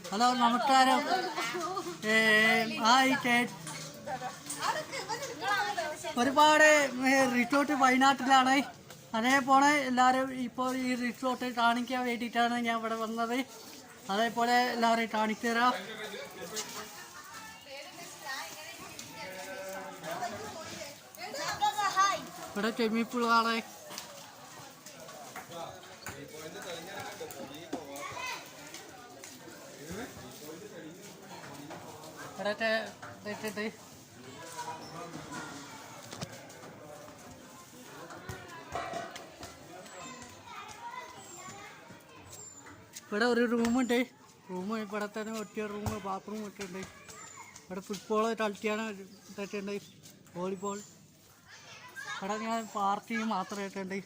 Hello നമസ്കാരം. ഒരുപാട് resort വയനാട്ടിലാണ്. അതേപോലെ എല്ലാവരും ഇപ്പോൾ ഈ റിസോർട്ട് കാണിക്കാൻ വേണ്ടിയിട്ടാണ് ഞാൻ ഇവിടെ വന്നത്. അതേപോലെ എല്ലാവരും കാണിച്ചു തരാം. ഇവിടെ ചെമ്മിപ്പുള്ളതാണ്. ഇവിടെ തെറ്റിട്ട് ഇവിടെ ഒരു റൂമുണ്ട്. ഇവിടെ തന്നെ ഒറ്റ റൂം, ബാത്റൂം ഒക്കെ ഉണ്ട്. ഇവിടെ ഫുട്ബോൾ കളിക്കാൻ ഇട്ടിട്ടുണ്ട്, വോളിബോൾ. ഇവിടെ ഞാൻ പാർട്ടി മാത്രമായിട്ടുണ്ട്.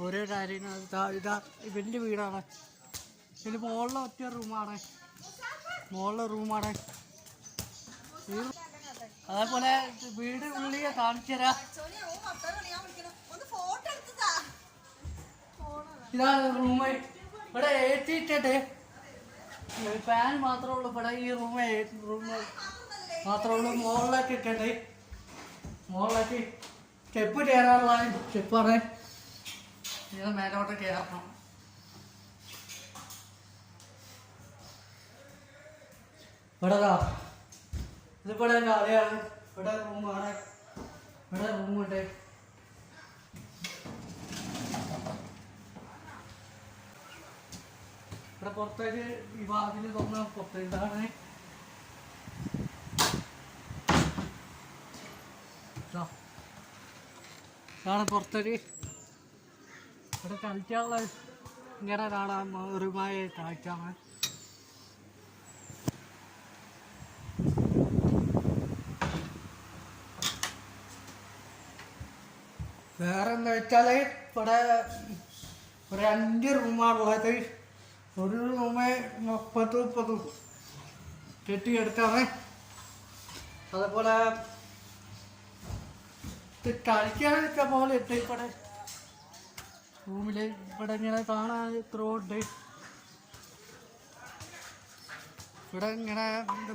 ഓരോ കാര്യങ്ങൾ ഇതാ ഇവൻ്റെ വീടാണ്. ഇതിൽ മുകളിലെ ഒറ്റ റൂമാണ്, അതേപോലെ വീട് ഉള്ളിയെ കാണിച്ചു തരാം. ഇതാണ് റൂം. ഇവിടെ ഏറ്റിട്ടുണ്ട്, ഫാൻ മാത്രമേ ഉള്ളൂ. ഇവിടെ ഈ റൂം മാത്രമേ ഉള്ളൂ. മുകളിലേക്ക് ഇട്ടുണ്ട്. മുകളിലേക്ക് സ്റ്റെപ്പ് കയറാനുള്ള സ്റ്റെപ്പാണ്. ഇത് മേലോട്ട് കയറണം. ഇവിടെ ഇതിവിടെ കടയാണ്. ഇവിടെ റൂമാണ്. ഇവിടെ റൂമുണ്ട്. ഇവിടെ പുറത്തേക്ക് ഈ വാതിൽ തുറന്ന പുറത്തേക്ക് ഇതാണ്. ഇതാണ് പുറത്തേക്ക്. ഇവിടെ കളിക്കാനുള്ള ഇങ്ങനെ കാണാൻ ഒരുമായ കാഴ്ചയാണ്. വേറെ എന്താ വെച്ചാൽ ഇവിടെ ഒരു 5 റൂമാണുള്ളത്. ഒരു റൂമ് 30 കെട്ടിയെടുത്താണ്. അതേപോലെ കളിക്കാൻ വെച്ച പോലെ ഉണ്ട്. ഇവിടെ റൂമിൽ ഇവിടെ ഇങ്ങനെ കാണാൻ ഇത്ര ഉണ്ട്. ഇവിടെ ഇങ്ങനെ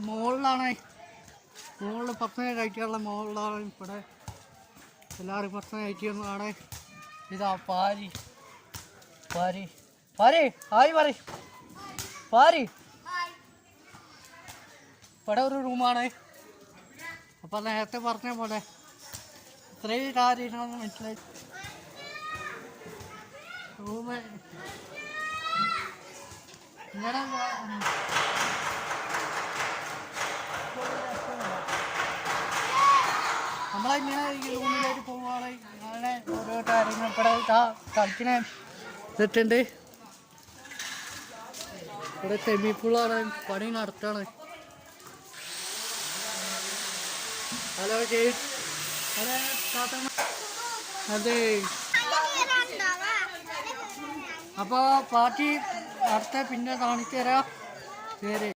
മുകളിലാണ്, മുകളിൽ ഭക്ഷണം കഴിക്കാനുള്ള മുകളിലാണ്. ഇവിടെ എല്ലാവരും ഭക്ഷണം കഴിക്കുന്നതാണ്. ഇതാ പാരി ഹായ് പാരി. ഇവിടെ ഒരു റൂമാണ്. അപ്പം നേരത്തെ പറഞ്ഞ പോലെ ഇത്രയും കാര്യങ്ങളൊന്നും മനസ്സിലായി. റൂമ് ഇങ്ങനെ നമ്മളിങ്ങനെ ഈ റൂമിലേക്ക് പോവുകയാണെങ്കിൽ അങ്ങനെ ഓരോ കാര്യങ്ങൾ ഇവിടെ കളിക്കുന്ന ഇട്ടിട്ടുണ്ട്. ഇവിടെ സെമിപ്പുള്ളാണ്, പണി നടത്താണ്. ഹലോ അതെ. അപ്പോൾ പാർട്ടി അടുത്ത പിന്നെ കാണിച്ചു തരാം. ശരി.